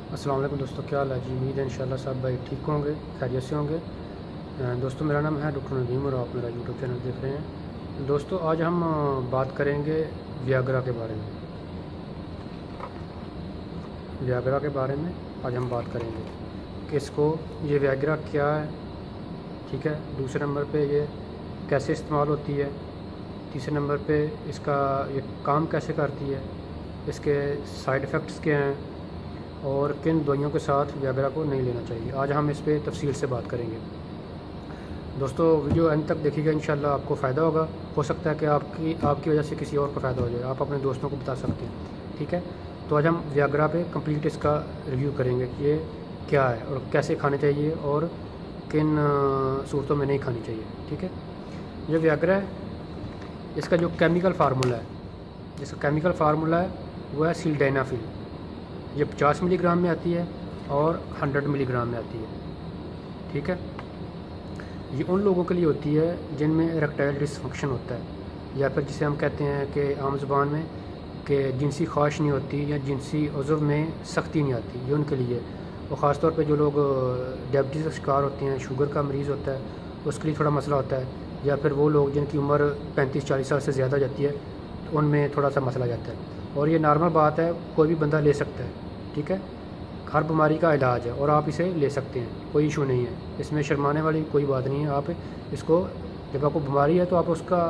अस्सलाम वालेकुम दोस्तों, क्या हाल है जी। उम्मीद है इंशाल्लाह सब भाई ठीक होंगे, खैरियत से होंगे। दोस्तों, मेरा नाम है डॉक्टर नदीम और आप मेरा यूट्यूब चैनल देख रहे हैं। दोस्तों, आज हम बात करेंगे वियाग्रा के बारे में। वियाग्रा के बारे में आज हम बात करेंगे कि इसको ये वियाग्रा क्या है, ठीक है। दूसरे नंबर पे ये कैसे इस्तेमाल होती है। तीसरे नंबर पे इसका ये काम कैसे करती है, इसके साइड इफ़ेक्ट्स क्या हैं और किन दवाइयों के साथ वियाग्रा को नहीं लेना चाहिए। आज हम इस पे तफसील से बात करेंगे। दोस्तों, वीडियो अंत तक देखिएगा, इंशाल्लाह आपको फ़ायदा होगा। हो सकता है कि आपकी वजह से किसी और को फ़ायदा हो जाए, आप अपने दोस्तों को बता सकते हैं, ठीक है। तो आज हम वियाग्रा पे कंप्लीट इसका रिव्यू करेंगे कि ये क्या है और कैसे खाने चाहिए और किन सूरतों में नहीं खानी चाहिए, ठीक है। जो वियाग्रा है, इसका जो केमिकल फार्मूला है, जिसका केमिकल फार्मूला है वो है सिल्डेनाफिल। ये 50 मिलीग्राम में आती है और 100 मिलीग्राम में आती है, ठीक है। ये उन लोगों के लिए होती है जिनमें इरेक्टाइल डिसफंक्शन होता है, या फिर जिसे हम कहते हैं कि आम ज़ुबान में कि जिनसी ख्वाहिश नहीं होती या जिनसी उज़्व में सख्ती नहीं आती, ये उनके लिए। और ख़ास तौर पे जो लोग डायबिटीज़ का शिकार होते हैं, शुगर का मरीज़ होता है, उसके लिए थोड़ा मसला होता है। या फिर वो लोग जिनकी उम्र 35-40 साल से ज़्यादा जाती है, तो उनमें थोड़ा सा मसला जाता है। और ये नॉर्मल बात है, कोई भी बंदा ले सकता है, ठीक है। हर बीमारी का इलाज है और आप इसे ले सकते हैं, कोई इशू नहीं है। इसमें शर्माने वाली कोई बात नहीं है। आप इसको, जब आपको बीमारी है तो आप उसका,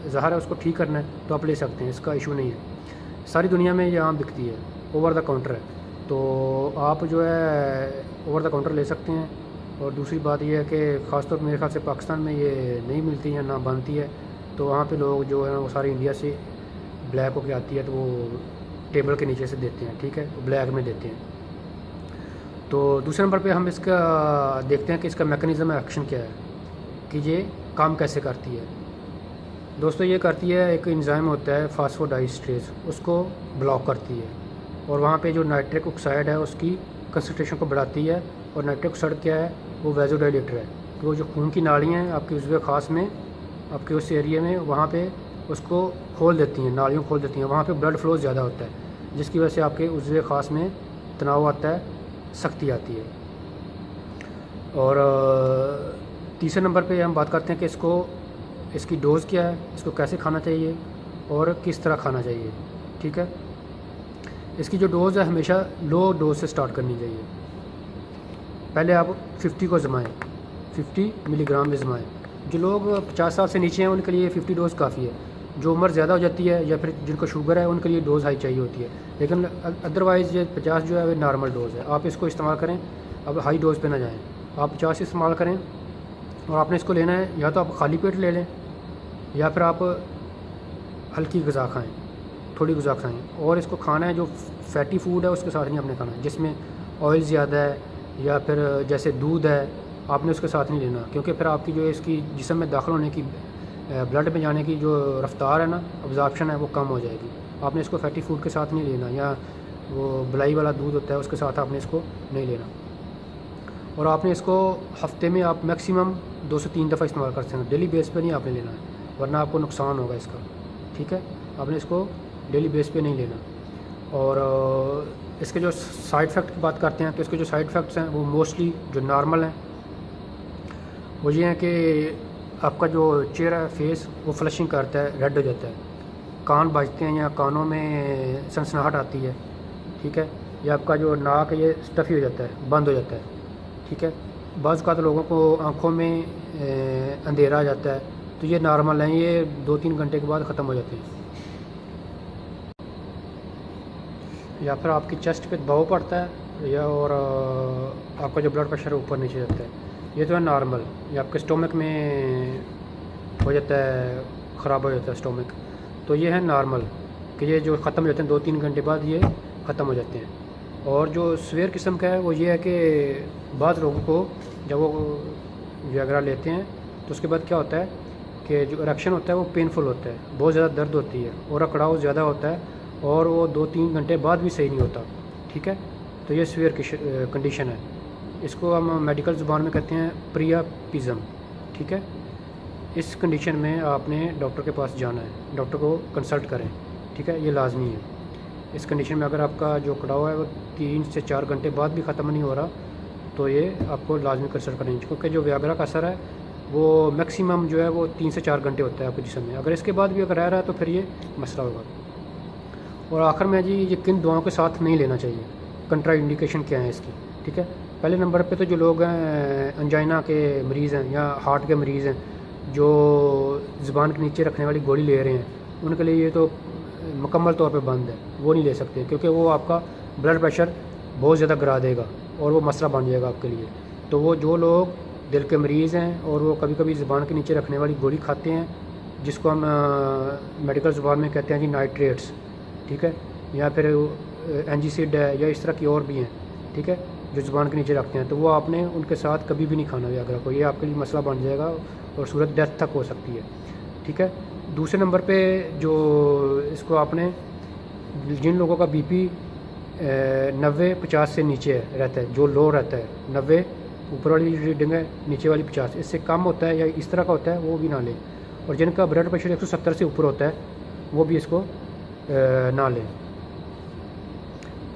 ज़ाहिर है उसको ठीक करना है तो आप ले सकते हैं, इसका इशू नहीं है। सारी दुनिया में ये आम बिकती है, ओवर द काउंटर है, तो आप जो है ओवर द काउंटर ले सकते हैं। और दूसरी बात यह है कि ख़ासतौर पर मेरे ख्याल से पाकिस्तान में ये नहीं मिलती है, ना बनती है। तो वहाँ पे लोग जो है वो सारे इंडिया से ब्लैक होके आती है, तो वो टेबल के नीचे से देते हैं, ठीक है, ब्लैक में देते हैं। तो दूसरे नंबर पे हम इसका देखते हैं कि इसका मैकेनिज़्म एक्शन क्या है, कि ये काम कैसे करती है। दोस्तों, ये करती है, एक एंजाइम होता है फास्फोडाइस्ट्रेज, उसको ब्लॉक करती है। और वहाँ पे जो नाइट्रिक ऑक्साइड है उसकी कंसनट्रेशन को बढ़ाती है। और नाइट्रिक ऑक्साइड क्या है, वो वैज़ोडाइलेटर है। तो वो जो खून की नालियाँ हैं आपके उज़्व ख़ास में, आपके उस एरिया में, वहाँ पे उसको खोल देती हैं, नालियों खोल देती हैं। वहाँ पे ब्लड फ्लो ज़्यादा होता है, जिसकी वजह से आपके उज़्व ख़ास में तनाव आता है, सख्ती आती है। और तीसरे नंबर पे हम बात करते हैं कि इसकी डोज़ क्या है, इसको कैसे खाना चाहिए और किस तरह खाना चाहिए, ठीक है। इसकी जो डोज़ है, हमेशा लो डोज से स्टार्ट करनी चाहिए। पहले आप 50 को जमाएँ, 50 मिलीग्राम में जमाएँ। जो लोग 50 साल से नीचे हैं उनके लिए 50 डोज़ काफ़ी है। जो उम्र ज़्यादा हो जाती है या फिर जिनको शुगर है, उनके लिए डोज़ हाई चाहिए होती है। लेकिन अदरवाइज़ ये 50 जो है वो नॉर्मल डोज़ है, आप इसको इस्तेमाल करें। अब हाई डोज़ पे ना जाएं, आप 50 इस्तेमाल करें। और आपने इसको लेना है, या तो आप खाली पेट ले लें या फिर आप हल्की ग़िज़ा खाएँ, थोड़ी ग़िज़ा खाएँ। और इसको खाना है, जो फैटी फूड है उसके साथ नहीं आपने खाना है, जिसमें ऑयल ज़्यादा है या फिर जैसे दूध है, आपने उसके साथ नहीं लेना। क्योंकि फिर आपकी जो इसकी जिस्म में दाखिल होने की, ब्लड में जाने की जो रफ्तार है ना, अब्ज़ॉर्प्शन है, वो कम हो जाएगी। आपने इसको फैटी फूड के साथ नहीं लेना, या वो बलाई वाला दूध होता है उसके साथ आपने इसको नहीं लेना। और आपने इसको हफ़्ते में आप मैक्सिमम 2 से 3 दफ़ा इस्तेमाल कर सकते हैं, डेली बेस पे नहीं आपने लेना है, वरना आपको नुकसान होगा इसका, ठीक है। आपने इसको डेली बेस पे नहीं लेना। और इसके जो साइड इफ़ेक्ट की बात करते हैं, तो इसके जो साइड इफ़ेक्ट्स हैं वो मोस्टली जो नॉर्मल हैं वो ये हैं कि आपका जो चेहरा है, फेस, वो फ्लशिंग करता है, रेड हो जाता है, कान बजते हैं या कानों में सनसनाहट आती है, ठीक है। या आपका जो नाक है ये स्टफ़ी हो जाता है, बंद हो जाता है, ठीक है। बाज़ का तो लोगों को आँखों में अंधेरा आ जाता है, तो ये नॉर्मल है, ये 2-3 घंटे के बाद ख़त्म हो जाते हैं। या फिर आपकी चेस्ट पे दबाव पड़ता है, या और आपका जो ब्लड प्रेशर है ऊपर नीचे जाता है, ये तो है नॉर्मल। ये आपके स्टोमक में हो जाता है, ख़राब हो जाता है स्टोमक, तो ये है नॉर्मल, कि ये जो ख़त्म हो जाते हैं 2-3 घंटे बाद ये ख़त्म हो जाते हैं। और जो सीवियर किस्म का है वो ये है कि बाद लोगों को जब वो वियाग्रा लेते हैं तो उसके बाद क्या होता है कि जो इरेक्शन होता है वो पेनफुल होता है, बहुत ज़्यादा दर्द होती है और अकड़ाव ज़्यादा होता है, और वो 2-3 घंटे बाद भी सही नहीं होता, ठीक है। तो ये सीवियर कंडीशन है, इसको हम मेडिकल ज़ुबान में कहते हैं प्रियापिज़म, ठीक है। इस कंडीशन में आपने डॉक्टर के पास जाना है, डॉक्टर को कंसल्ट करें, ठीक है, ये लाजमी है। इस कंडीशन में अगर आपका जो कड़ाव है वो 3 से 4 घंटे बाद भी ख़त्म नहीं हो रहा तो ये आपको लाजमी कंसल्ट करनी चाहिए, क्योंकि जो व्याग्रा का असर है वो मैक्सिमम जो है वो 3 से 4 घंटे होता है आपके जिस्म में। अगर इसके बाद भी अगर रह रहा है तो फिर ये मसला होगा। और आखिर में जी ये किन दवाओं के साथ नहीं लेना चाहिए, कंट्रा इंडिकेशन क्या है इसकी, ठीक है। पहले नंबर पे तो जो लोग हैं अंजाइना के मरीज़ हैं या हार्ट के मरीज़ हैं जो ज़ुबान के नीचे रखने वाली गोली ले रहे हैं, उनके लिए ये तो मुकम्मल तौर पे बंद है, वो नहीं ले सकते, क्योंकि वो आपका ब्लड प्रेशर बहुत ज़्यादा गिरा देगा और वो मसला बन जाएगा आपके लिए। तो वो जो लोग दिल के मरीज़ हैं और वो कभी कभी ज़ुबान के नीचे रखने वाली गोली खाते हैं, जिसको हम मेडिकल ज़ुबान में कहते हैं जी नाइट्रेट्स, ठीक है, या फिर एंजीसिड है या इस तरह की और भी हैं, ठीक है, जो ज़ुबान के नीचे रखते हैं, तो वो आपने उनके साथ कभी भी नहीं खाना व्याग्रा को, ये आपके लिए मसला बन जाएगा और सूरत डेथ तक हो सकती है, ठीक है। दूसरे नंबर पे जो इसको आपने जिन लोगों का बीपी 90-50 से नीचे है रहता है, जो लो रहता है 90 ऊपर वाली रीडिंग है, नीचे वाली 50, इससे कम होता है या इस तरह का होता है वो भी ना लें। और जिनका ब्लड प्रेशर 170 से ऊपर होता है वो भी इसको ना लें।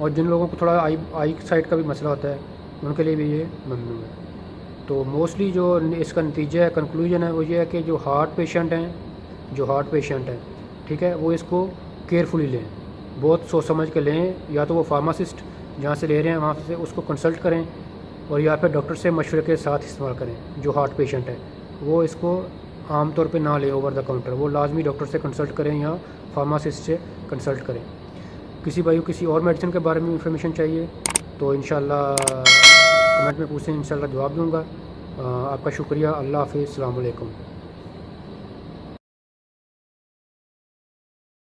और जिन लोगों को थोड़ा आई साइड का भी मसला होता है उनके लिए भी ये ममनू है। तो मोस्टली जो इसका नतीजा है, कंक्लूजन है, वो ये है कि जो हार्ट पेशेंट हैं, ठीक है, वो इसको केयरफुली लें, बहुत सोच समझ के लें। या तो वो फार्मासिस्ट जहाँ से ले रहे हैं वहाँ से उसको कंसल्ट करें, और या फिर डॉक्टर से मशवरे के साथ इस्तेमाल करें। जो हार्ट पेशेंट है वो इसको आम तौर पे ना लें ओवर द काउंटर, वो लाजमी डॉक्टर से कंसल्ट करें या फार्मासिस्ट से कंसल्ट करें। किसी भाई को किसी और मेडिसिन के बारे में इंफॉर्मेशन चाहिए तो इंशाल्लाह कमेंट में पूछें, इंशाल्लाह जवाब दूँगा। आपका शुक्रिया। अल्लाह हाफ़िज़, अस्सलाम वालेकुम।